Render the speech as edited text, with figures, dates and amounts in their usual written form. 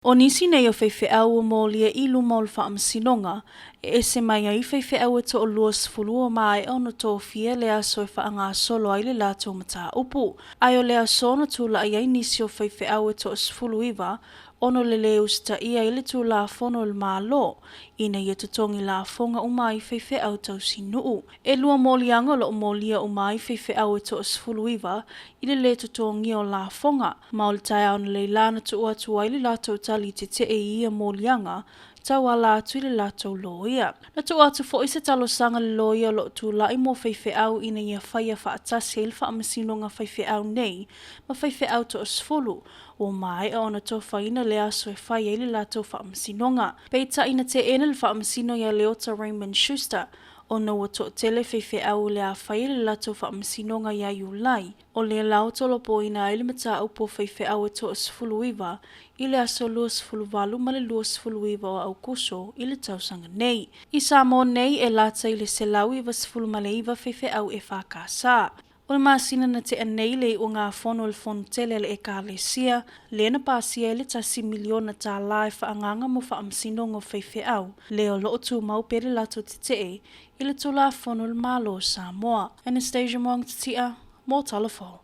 O nisi nei o whaiwheau o mōlia I luma o le whaamasinonga, e se mai ai whaiwheau e to o luas fulua mai ono tō fia le aso e whaanga solo ai le lātou mata upu. Ai o le aso na tūla ai nisi o whaiwheau e to o sfulu iwa, ono le leo sta ia ili tu la fono le malo, ina ia tutongi la fonga umai whaiwheau tau sinuu. E lua mōlianga lo o mōlia umai whaiwheau e to o sfulu iwa, ili le tutongi o la fonga, ma o le tai au na le lana tu atu ai le lātou tali te te e ia mōlianga, tau ala atu I le lātou loia. Na tu atu fo isa talo sanga le loia lo tu lai mo whaiwheau ina ia whaia whaatasi il whaamasinonga whaiwheau nei, ma whaiwheau to o sfulu, o mai o na tō whaina le aso e whaia ili lātou whaamasinonga. Peita ina te ena le whaamisino ia Leota Raymond Schuster, o na ua to tele whaiwheau le a whaia le lātou whaamasinonga ia iulai, o le lau tolo po ina ili mata upo whaiwheau e to o sfulu iwa, ile aso luas fuluwalu ma le luas fuluiwa o au kuso ile tausanga nei. I Samoa nei e lata ile se lau iwa sfulu ma le iwa whaiwheau e whakasa. O le masina na te anei le o ngā fono le fono tele le eka lesia, le na pasia ile tasi miliona tā lai whaanganga mo whaamsinonga o whaiwheau, le o loo tū mau pere lato te te ile tū la fono le malo Samoa. Anastasia Mong Titia, Mo Talafo.